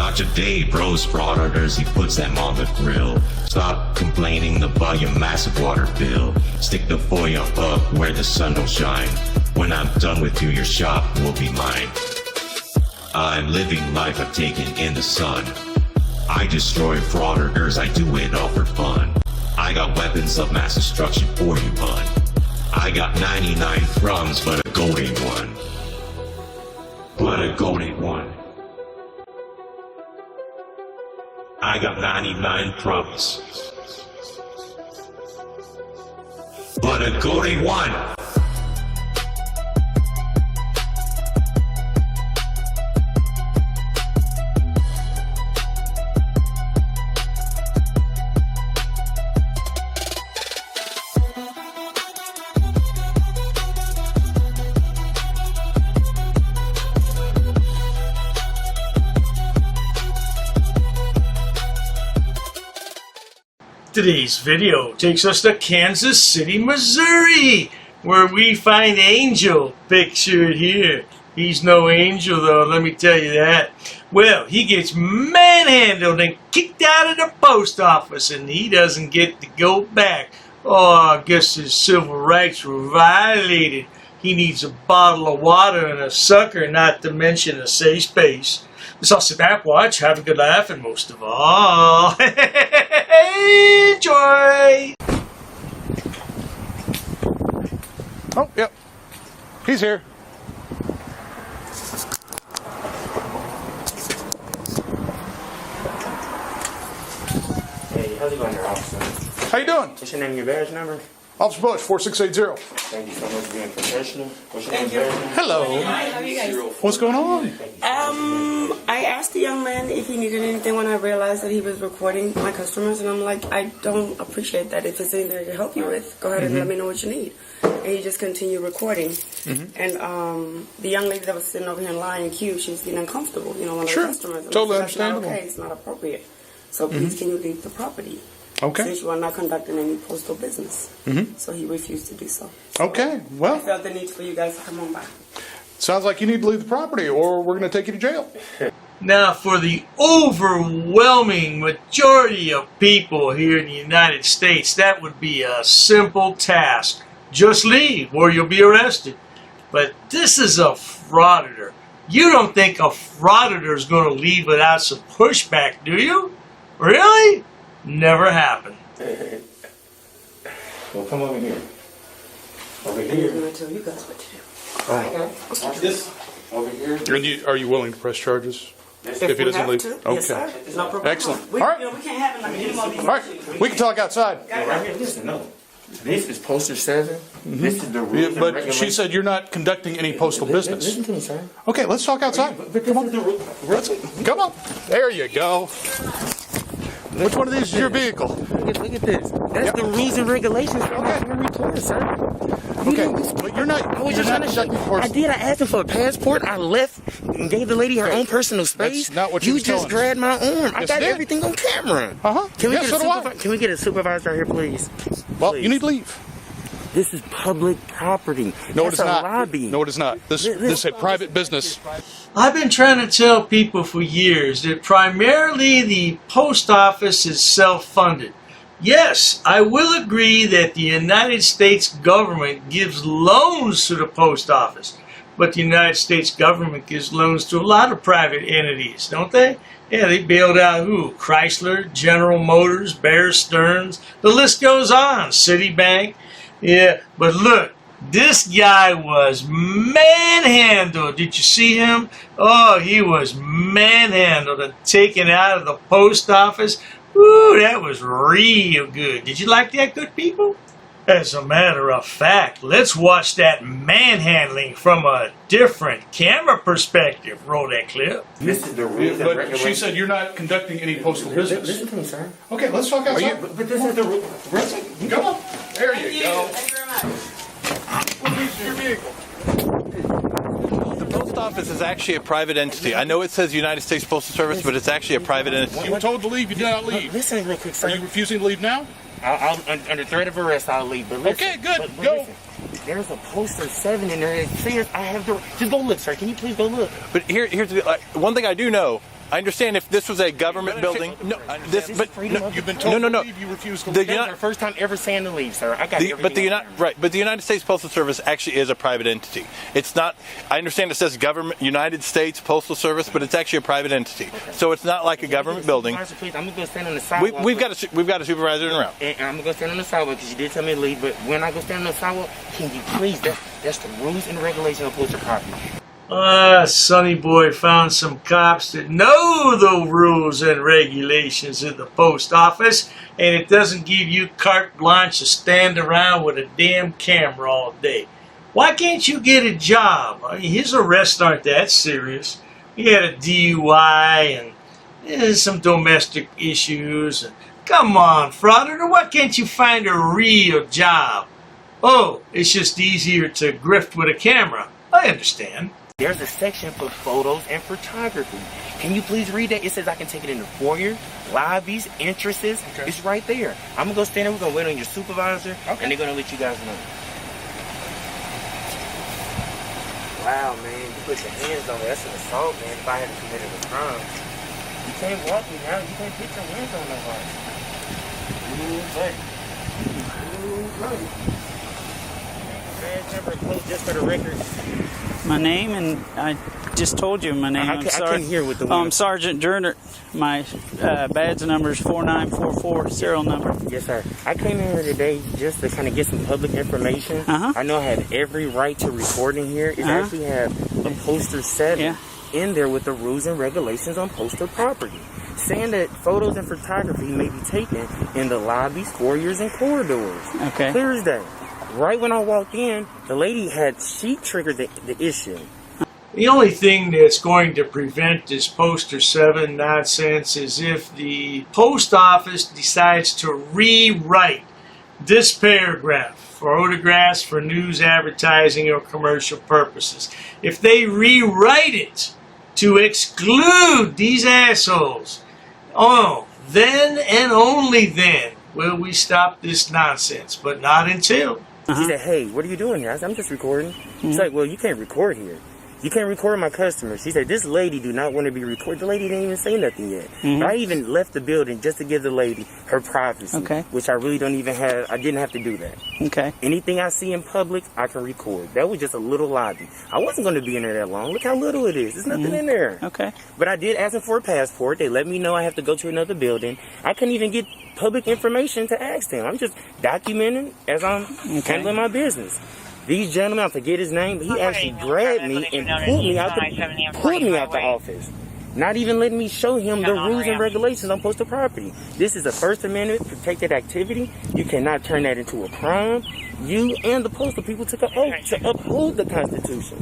Not today, bros, Frauditors, he puts them on the grill. Stop complaining about your massive water bill. Stick the foil up where the sun don't shine. When I'm done with you, your shop will be mine. I'm living life I've taken in the sun. I destroy Frauditors, I do it all for fun. I got weapons of mass destruction for you, bud. I got 99 crumbs, but a gold ain't one. But a gold ain't one. I got 99 crumbs, but a gold ain't one. Today's video takes us to Kansas City, Missouri, where we find Angel, pictured here. He's no angel though, let me tell you that. Well, he gets manhandled and kicked out of the post office, and he doesn't get to go back. Oh, I guess his civil rights were violated. He needs a bottle of water and a sucker, not to mention a safe space. So sit back, watch, have a good laugh, and most of all, enjoy! Oh, yep. He's here. Hey, how's it going there, officer? How you doing? What's your name and your badge number? Officer Bush, 4680. Thank you so much for being professional. What's your name and badge number? Hello. Hi, how are you guys? What's going on? I asked the young man if he needed anything when I realized that he was recording my customers, and I'm like, I don't appreciate that. If it's anything I can help you with, go ahead and let me know what you need. And he just continued recording. And the young lady that was sitting over here in line and queue, she was getting uncomfortable, you know, one of Sure. the customers. And Totally that's not understandable. okay, it's not appropriate. So please can you leave the property? Okay. Since you are not conducting any postal business. So he refused to do so. Okay, I well, felt the need for you guys to come on by. sounds like you need to leave the property or we're going to take you to jail. Now, for the overwhelming majority of people here in the United States, that would be a simple task. Just leave or you'll be arrested. But this is a frauditor. You don't think a frauditor is going to leave without some pushback, do you? Really? Never happened. Well, come over here. Over I'm here. going to tell you guys what to do. Oh. Watch this. Over here. Are you willing to press charges? If If he we doesn't have leave? to, Okay. yes, sir. No problem. Excellent. We, All right. you know, we can't have it like any more of these. All right, we can talk outside. Yeah, right here. Listen, no. This is poster 7. This is the rules Yeah, and but regulations. she said you're not conducting any postal business. Listen to me, sir. Okay, let's talk outside. But this is the rule. Come on. There you go. Which one of these is your vehicle? Look at this. That's the rules and regulations for my report, sir. Okay, but you're not. I was you're just not trying to show. conducting I did. I asked him for a passport. I left and gave the lady her own personal space. That's not what you you was just telling us. grabbed my arm. I Yes, got I did. everything on camera. Yeah, so do I. Can we get a supervisor out here, please? Well, Please. you need to leave. This is public property. No, That's it is not. a lobby. No, it is not. This is a private business. I've been trying to tell people for years that primarily the post office is self-funded. Yes, I will agree that the United States government gives loans to the post office, but the United States government gives loans to a lot of private entities, don't they? Yeah, they bailed out who? Chrysler, General Motors, Bear Stearns, the list goes on, Citibank. Yeah, but look, this guy was manhandled. Did you see him? Oh, he was manhandled and taken out of the post office. Ooh, that was real good. Did you like that, good people? As a matter of fact, let's watch that manhandling from a different camera perspective. Roll that clip. This is the rules and But regulations. she said you're not conducting any postal business. Listen to me, sir. Okay, let's talk outside. But this is the rule. Come on. There you go. Thank you very much. What is your vehicle? The post office is actually a private entity. I know it says United States Postal Service, but it's actually a private entity. You were told to leave. You did not leave. Listen real quick, sir. Are you refusing to leave now? Under threat of arrest, I'll leave. But listen, Okay, good. but Go. listen, there's a poster 7 in there. It says I have the. Just go look, sir. Can you please go look? But here's the, one thing I do know I understand if this was a government building. No, You've been told no. to leave. You refuse to The leave. That was our first time ever saying to leave, sir. I got But the United States Postal Service actually is a private entity. It's not. I understand it says government, United States Postal Service, but it's actually a private entity. So it's not like a government building. Please, I'm gonna go stand on the sidewalk. We've got a supervisor in route. And I'm gonna go stand on the sidewalk because you did tell me to leave. But when I go stand on the sidewalk, can you please? That's the rules and regulations of postal property. Sonny Boy found some cops that know the rules and regulations of the post office, and it doesn't give you carte blanche to stand around with a damn camera all day. Why can't you get a job? I mean, his arrests aren't that serious. He had a DUI and some domestic issues. Come on, Frauditor, why can't you find a real job? Oh, it's just easier to grift with a camera. I understand. There's a section for photos and photography. Can you please read that? It says I can take it in the foyer, lobbies, entrances. Okay. It's right there. I'm gonna go stand there. We're gonna wait on your supervisor, and they're gonna let you guys know. Wow, man, you put your hands on me. That's an assault, man. If I had committed a crime, you can't walk me now. You can't put your hands on nobody. Buddy. Badge number closed just for the record. My name, and I just told you my name. I'm sorry. I couldn't hear with the I'm Sergeant Jernert. My badge number is 4944, serial number. Yes, sir. I came in here today just to kind of get some public information. I know I have every right to record in here. It actually have a poster set in there with the rules and regulations on postal property, saying that photos and photography may be taken in the lobbies, foyers, and corridors. Okay. Clear as day. Right when I walked in, the lady she triggered the issue. The only thing that's going to prevent this Poster 7 nonsense is if the post office decides to rewrite this paragraph: photographs for news, advertising, or commercial purposes. If they rewrite it to exclude these assholes, then and only then will we stop this nonsense, but not until. She said, "Hey, what are you doing here?" I said, "I'm just recording." She's like, "Well, you can't record here. You can't record my customers." She said, "This lady do not want to be recorded." The lady didn't even say nothing yet. But I even left the building just to give the lady her privacy, which I really don't even have. I didn't have to do that. Okay. Anything I see in public, I can record. That was just a little lobby. I wasn't going to be in there that long. Look how little it is. There's nothing in there. Okay. But I did ask them for a passport. They let me know I have to go to another building. I couldn't even get public information to ask them. I'm just documenting as I'm handling my business. These gentlemen, I forget his name, but he actually grabbed me and pulled me out the office. Not even letting me show him the rules and regulations on postal property. This is a First Amendment protected activity. You cannot turn that into a crime. You and the postal people took an oath to uphold the Constitution.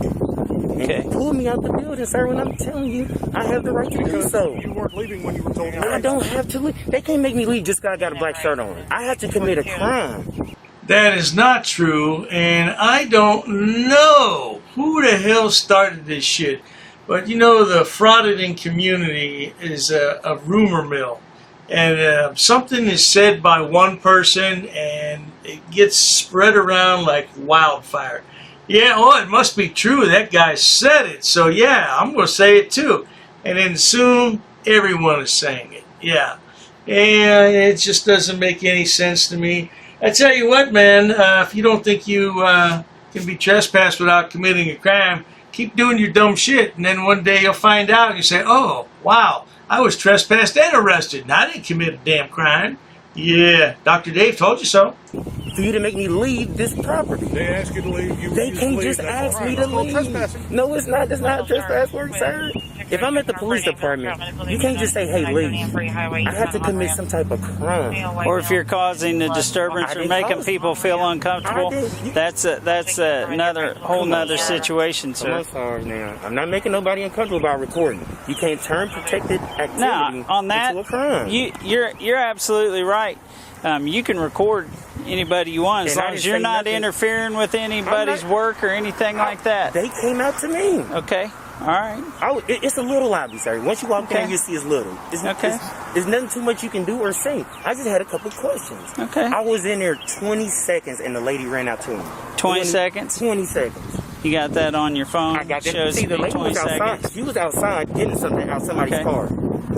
And you pulled me out the building, sir, when I'm telling you I have the right to do so. You weren't leaving when you were told to leave. I don't have to leave. They can't make me leave just because I got a black shirt on. I have to commit a crime. That is not true, and I don't know who the hell started this shit. But you know, the fraudulent community is a rumor mill. And something is said by one person, and it gets spread around like wildfire. Yeah, it must be true. That guy said it. So yeah, I'm going to say it too. And then soon, everyone is saying it. Yeah. And it just doesn't make any sense to me. I tell you what, man, if you don't think you can be trespassed without committing a crime, keep doing your dumb shit, and then one day you'll find out and you say, "Oh, wow, I was trespassed and arrested, and I didn't commit a damn crime." Yeah, Dr. Dave told you so. For you to make me leave this property. They ask you to leave. They can't just ask me to leave. No, it's not. That's not trespass work, sir. If I'm at the police department, you can't just say, "Hey, leave." I have to commit some type of crime. Or if you're causing a disturbance or making people feel uncomfortable, that's another whole nother situation, sir. I'm sorry now. I'm not making nobody uncomfortable by recording. You can't turn protected activity into a crime. You're absolutely right. You can record anybody you want as long as you're not interfering with anybody's work or anything like that. They came out to me. Okay. All right. It's a little lobby, sir. Once you walk in, you see it's little. There's nothing too much you can do or say. I just had a couple questions. Okay. I was in there 20 seconds, and the lady ran out to me. 20 seconds? 20 seconds. You got that on your phone? I got that. Shows See, the lady 20 was outside. seconds. She was outside getting something out somebody's Okay. car.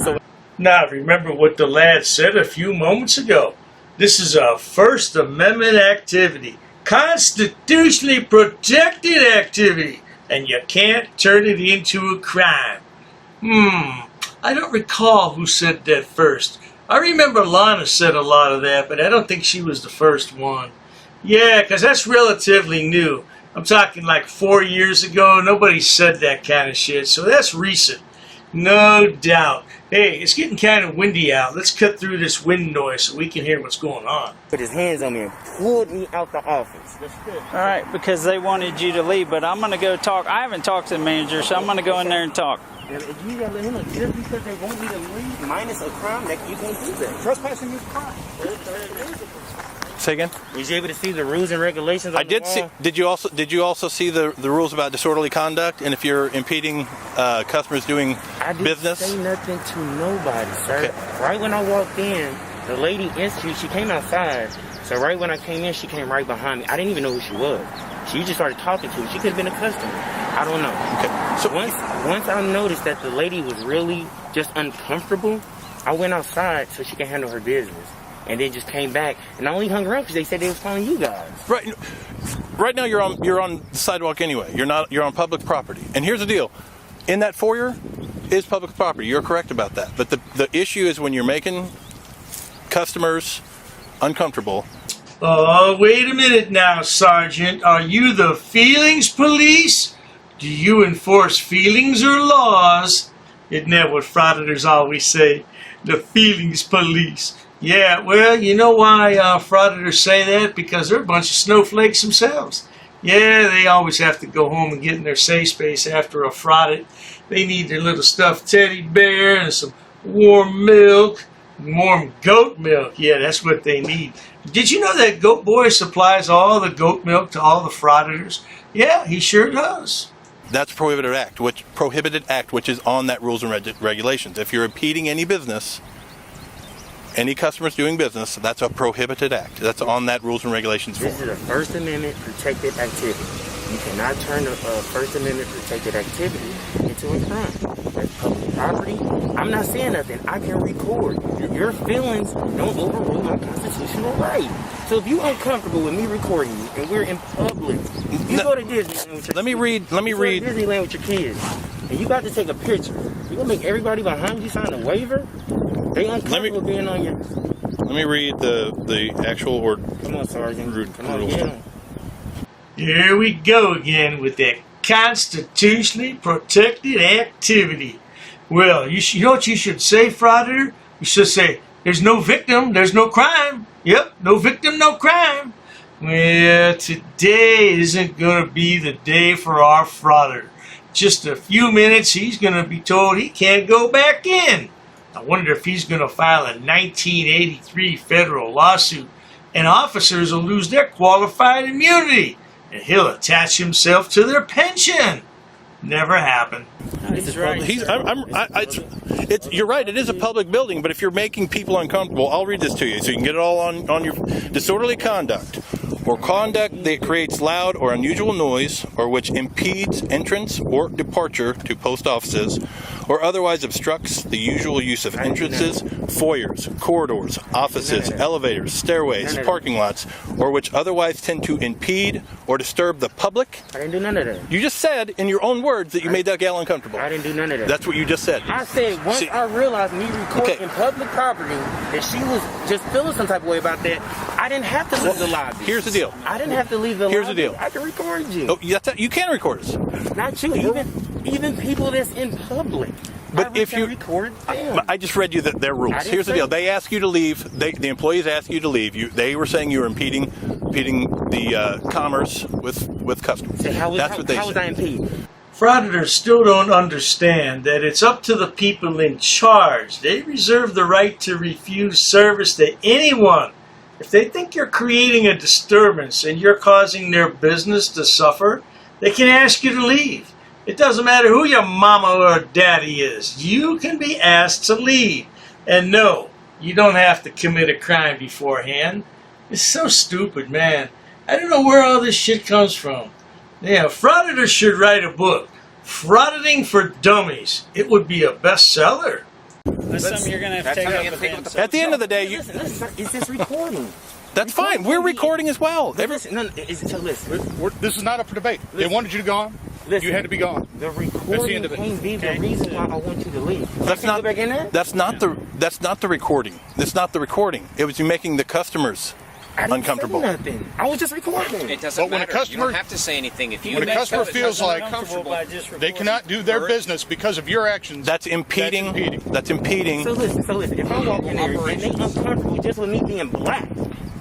So Now, remember what the lad said a few moments ago. This is a First Amendment activity, constitutionally protected activity, and you can't turn it into a crime. I don't recall who said that first. I remember Lana said a lot of that, but I don't think she was the first one. Yeah, because that's relatively new. I'm talking like 4 years ago. Nobody said that kind of shit, so that's recent. No doubt. Hey, it's getting kind of windy out. Let's cut through this wind noise so we can hear what's going on. put his hands on me and pulled me out the office. All right, because they wanted you to leave, but I'm going to go talk. I haven't talked to the manager, so I'm going to go in there and talk. You gotta let him know, just because they want me to leave, minus a crime, that you can't do that. Trespassing is a crime. Say again? Was you able to see the rules and regulations? I did see. Did you also see the rules about disorderly conduct and if you're impeding customers doing I didn't business? say nothing to nobody, sir. Okay. Right when I walked in, the lady instantly, she came outside. So right when I came in, she came right behind me. I didn't even know who she was. She just started talking to me. She could have been a customer. I don't know. Okay. So Once I noticed that the lady was really just uncomfortable, I went outside so she could handle her business. And then just came back, and I only hung around because they said they was calling you guys. right now you're on the sidewalk anyway. You're on public property. And here's the deal: in that foyer is public property. You're correct about that. But the issue is when you're making customers uncomfortable. Oh, wait a minute now, Sergeant. Are you the feelings police? Do you enforce feelings or laws? Isn't that what frauditors always say? The feelings police. Yeah, well, you know why frauditors say that? Because they're a bunch of snowflakes themselves. Yeah, they always have to go home and get in their safe space after a fraudit. They need their little stuffed teddy bear and some warm milk. Warm goat milk. Yeah, that's what they need. Did you know that Goat Boy supplies all the goat milk to all the frauditors? Yeah, he sure does. That's prohibited act, which is on that rules and regulations. If you're impeding any business, any customers doing business, that's a prohibited act. That's on that rules and regulations form. This is a First Amendment protected activity. You cannot turn a First Amendment protected activity into a crime. That's public property. I'm not saying nothing. I can record. Your feelings don't overrule my constitutional right. So if you're uncomfortable with me recording you and we're in public, you go to Disneyland with your Let me read. Go to Disneyland with your kids, and you got to take a picture. You gonna make everybody behind you sign a waiver? They uncomfortable being on your. Let me read the actual order. Come on, Sergeant. Come on, rules. get him. Here we go again with that constitutionally protected activity. Well, you know what you should say, frauditor? You should say, there's no victim, there's no crime. Yep, no victim, no crime. Well, today isn't going to be the day for our frauditor. Just a few minutes, he's going to be told he can't go back in. I wonder if he's going to file a 1983 federal lawsuit, and officers will lose their qualified immunity, and he'll attach himself to their pension. Never happened. He's right. You're right. It is a public building, but if you're making people uncomfortable, I'll read this to you so you can get it all on your disorderly conduct. Or conduct that creates loud or unusual noise, or which impedes entrance or departure to post offices, or otherwise obstructs the usual use of entrances, foyers, corridors, offices, elevators, stairways, parking lots, or which otherwise tend to impede or disturb the public. I didn't do none of that. You just said in your own words that you made that gal uncomfortable. I didn't do none of that. That's what you just said. I said once I realized me recording in public property that she was just feeling some type of way about that, I didn't have to leave the lobby. Here's the deal. I didn't have to leave the lobby. Here's the deal. I can record you. Oh, you can record us. Not you. Even people that's in public. But if you record them. I just read you their rules. Here's the deal. They ask you to leave. The employees ask you to leave. They were saying you were impeding the commerce with customers. So how was I impeding? Frauditors still don't understand that it's up to the people in charge. They reserve the right to refuse service to anyone. If they think you're creating a disturbance and you're causing their business to suffer, they can ask you to leave. It doesn't matter who your mama or daddy is. You can be asked to leave. And no, you don't have to commit a crime beforehand. It's so stupid, man. I don't know where all this shit comes from. Yeah, Frauditors should write a book. Frauditing for Dummies. It would be a bestseller. That's something you're going to have to take up with them. At the end of the day, Listen, is this recording? that's fine. We're recording as well. Listen, listen. This is not up for debate. They wanted you to go on. Listen. You had to be gone. The That's the recording end of it. can't be the reason why I want you to leave. That's Can I not go back in there? That's not the recording. That's not the recording. It was you making the customers I didn't uncomfortable. say nothing. I was just recording. It doesn't But when a matter. You customer- don't have to say anything. If you When a make customer sure that feels like they cannot do their business because of your actions, That's impeding. That's impeding. So listen. If I walk in there and they uncomfortable just with me being black,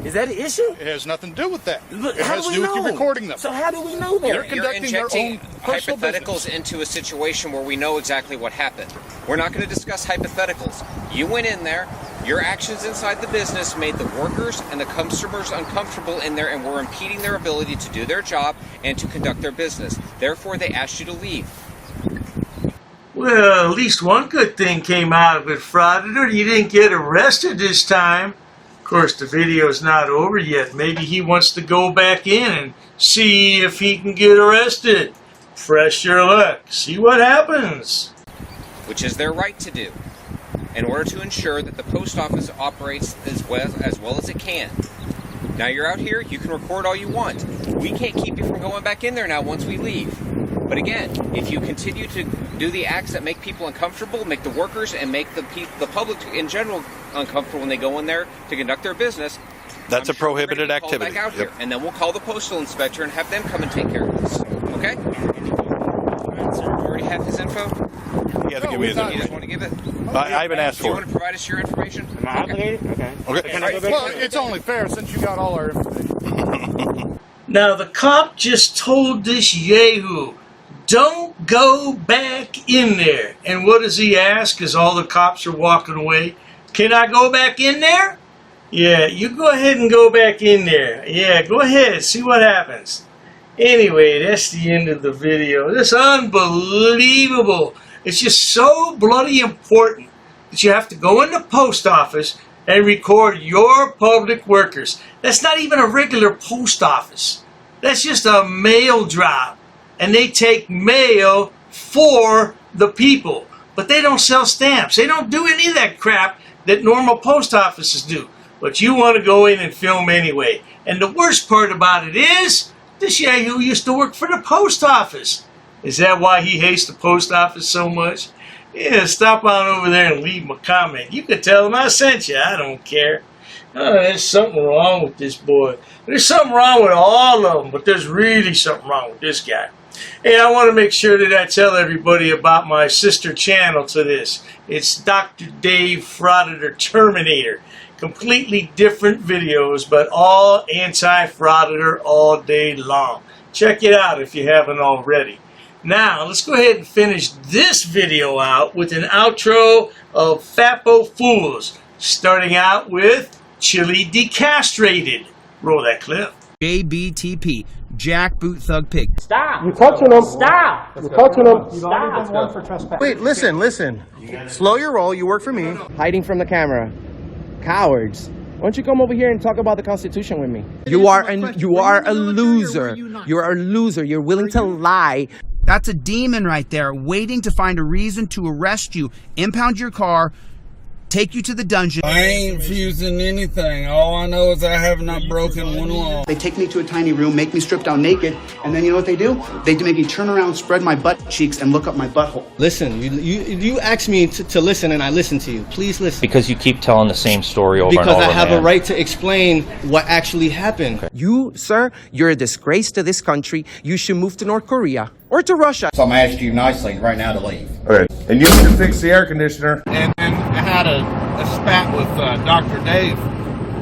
is that an issue? it has nothing to do with that. Look, It how has do to we do with you know? recording them. So how do we know that? They're You're conducting their injecting own personal hypotheticals business. into a situation where we know exactly what happened. We're not going to discuss hypotheticals. You went in there. Your actions inside the business made the workers and the customers uncomfortable in there and were impeding their ability to do their job and to conduct their business. Therefore, they asked you to leave. Well, at least one good thing came out of it, Frauditor. You didn't get arrested this time. Of course, the video's not over yet. Maybe he wants to go back in and see if he can get arrested. Fresh your luck. See what happens. Which is their right to do, in order to ensure that the post office operates as well as it can. Now you're out here, you can record all you want. We can't keep you from going back in there now once we leave. But again, if you continue to do the acts that make people uncomfortable, make the workers and make the public in general uncomfortable when they go in there to conduct their business, That's I'm a sure we're prohibited gonna be called activity. back out Yep. here, and then we'll call the postal inspector and have them come and take care of this. Okay? You already have his info? He has to give me his You just information. want to give it? I haven't asked Do you for want it. to provide us your information? Am I obligated? Okay. Okay. Can I go back Well, in there? it's only fair since you got all our information. Now, the cop just told this yahoo, don't go back in there. And what does he ask as all the cops are walking away? Can I go back in there? Yeah, you go ahead and go back in there. Yeah, go ahead, see what happens. Anyway, that's the end of the video. It's unbelievable. It's just so bloody important that you have to go in the post office and record your public workers. That's not even a regular post office. That's just a mail drop. And they take mail for the people. But they don't sell stamps. They don't do any of that crap that normal post offices do. But you want to go in and film anyway. And the worst part about it is, this yahoo used to work for the post office. Is that why he hates the post office so much? Yeah, stop on over there and leave him a comment. You can tell him I sent you. I don't care. Oh, there's something wrong with this boy. There's something wrong with all of them, but there's really something wrong with this guy. Hey, I want to make sure that I tell everybody about my sister channel to this. It's Dr. Dave Frauditor Terminator. Completely different videos, but all anti-frauditor all day long. Check it out if you haven't already. Now, let's go ahead and finish this video out with an outro of Fapo Fools, starting out with Chili Decastrated. Roll that clip. JBTP, Jackboot Thug Pig. Stop. You're touching them. Stop. You're touching them. Stop. Wait, listen. Slow your roll. You work for me. Hiding from the camera. Cowards. Why don't you come over here and talk about the Constitution with me? You are a loser. You're a loser. You're willing to lie. That's a demon right there, waiting to find a reason to arrest you, impound your car, take you to the dungeon. I ain't fusing anything. All I know is I have not broken one law. They take me to a tiny room, make me strip down naked, and then you know what they do? They make me turn around, spread my butt cheeks, and look up my butthole. Listen, you asked me to listen, and I listened to you. Please listen. Because you keep telling the same story over and over, Because I have man. a right to explain what actually happened. You, sir, you're a disgrace to this country. You should move to North Korea or to Russia. So I'm asking you nicely right now to leave. Okay. And you can fix the air conditioner. And had a spat with Dr. Dave,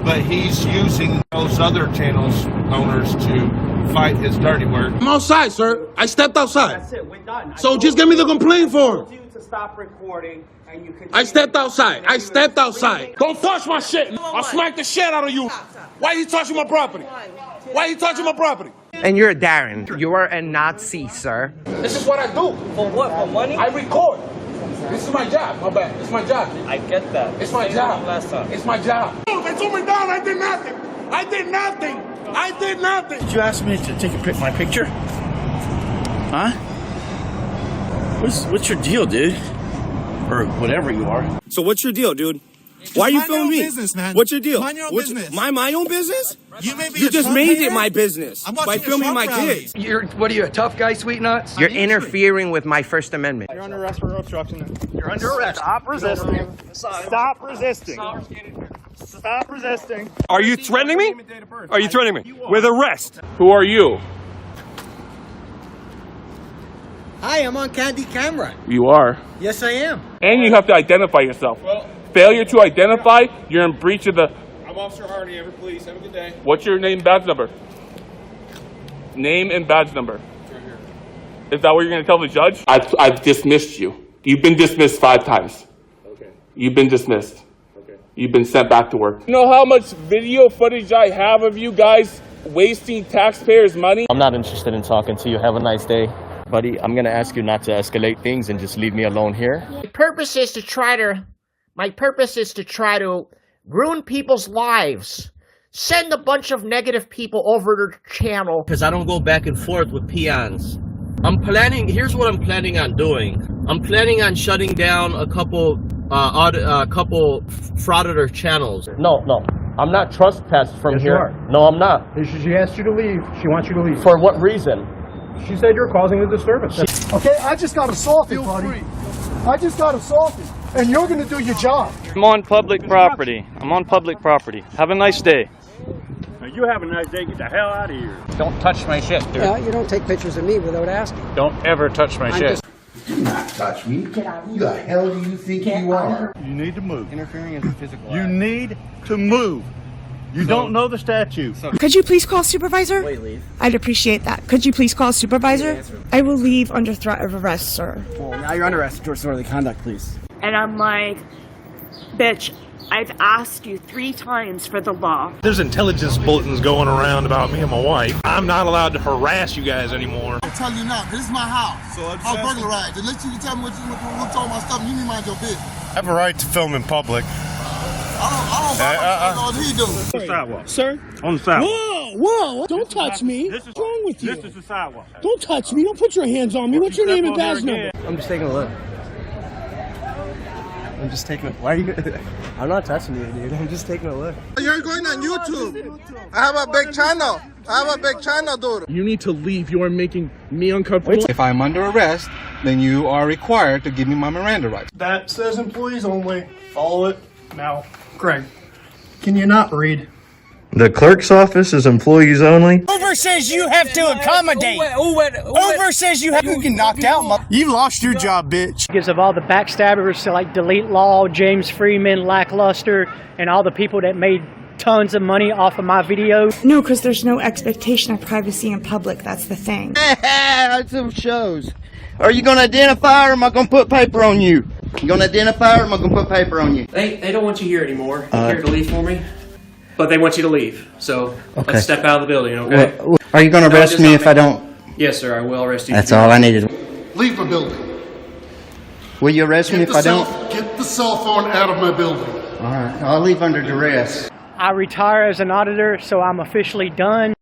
but he's using those other channels owners to fight his dirty work. I'm outside, sir. I stepped outside. That's it. We're done. So just give me the complaint form. I told you to stop recording, and you continue. I stepped outside. Don't touch my shit. I'll smack the shit out of you. Why are you touching my property? Why are you touching my property? And you're a Darren. You are a Nazi, sir. This is what I do. For what? For money? I record. This is my job. My bad. It's my job. I get that. It's my job. Last time. It's my job. They took me down. I did nothing. Did you ask me to take my picture? Huh? What's your deal, dude? Or whatever you are. So what's your deal, dude? Why are you filming me? Business, man. What's your deal? Mind your own business. My own business? You just made it my business by filming my kids. What are you, a tough guy, sweet nuts? You're interfering with my First Amendment. You're under arrest for obstruction. You're under arrest. Stop resisting. Stop resisting. Stop resisting. Are you threatening me? Are you threatening me? With arrest. Who are you? Hi, I'm on Candy camera. You are. Yes, I am. And you have to identify yourself. Failure to identify, you're in breach of the... I'm Officer Hardy, ever please. Have a good day. What's your name, badge number? Name and badge number. Right here. Is that what you're going to tell the judge? I've dismissed you. You've been dismissed 5 times. Okay. You've been dismissed. Okay. You've been sent back to work. You know how much video footage I have of you guys wasting taxpayers' money? I'm not interested in talking to you. Have a nice day. Buddy, I'm going to ask you not to escalate things and just leave me alone here. My purpose is to try to ruin people's lives. Send a bunch of negative people over to the channel. Because I don't go back and forth with peons. Here's what I'm planning on doing. I'm planning on shutting down a couple Frauditor channels. No, I'm not trespassed from Yes, here. you are. No, I'm not. She asked you to leave. She wants you to leave. For what reason? She said you're causing the disturbance. Okay, I just got assaulted, buddy. I just got assaulted, and you're going to do your job. I'm on public property. Have a nice day. You have a nice day. Get the hell out of here. Don't touch my shit, dude. You don't take pictures of me without asking. Don't ever touch my shit. Do not touch me. Who the hell do you think you are? You need to move. Interfering is a physical You need to move. You don't know the statute. Could you please call supervisor? Wait, leave. I'd appreciate that. Could you please call supervisor? I will leave under threat of arrest, sir. Well, now you're under arrest for disorderly conduct, please. And I'm like, bitch, I've asked you 3 times for the law. There's intelligence bulletins going around about me and my wife. I'm not allowed to harass you guys anymore. I'm telling you now, this is my house. So I was burglarized. Unless you can tell me what's all my stuff, you need to mind your business. I have a right to film in public. I don't know what he do. On the sidewalk. Sir? On the sidewalk. Whoa, don't touch me. What's wrong with you? This is the sidewalk. Don't touch me. Don't put your hands on me. What's your name and badge number? I'm just taking a look. I'm just taking a look. Why are you... I'm not touching you, dude. I'm just taking a look. You're going on YouTube. I have a big channel. Dude. You need to leave. You are making me uncomfortable. If I'm under arrest, then you are required to give me my Miranda rights. That says employees only. Follow it now. Craig, can you not read? The clerk's office is employees only. Over says you have to accommodate. Over says you have to get knocked out. You lost your job, bitch. Because of all the backstabbers like Delete Law, James Freeman, Lackluster, and all the people that made tons of money off of my video. No, because there's no expectation of privacy in public. That's the thing. That's some shows. Are you going to identify or am I going to put paper on you? You going to identify or am I going to put paper on you? They don't want you here anymore. You care to leave for me? But they want you to leave. So let's step out of the building, okay? Are you going to arrest me if I don't? Yes, sir. I will arrest you. That's all I needed. Leave the building. Will you arrest me if I don't? Get the cell phone out of my building. All right. I'll leave under duress. I retire as an auditor, so I'm officially done.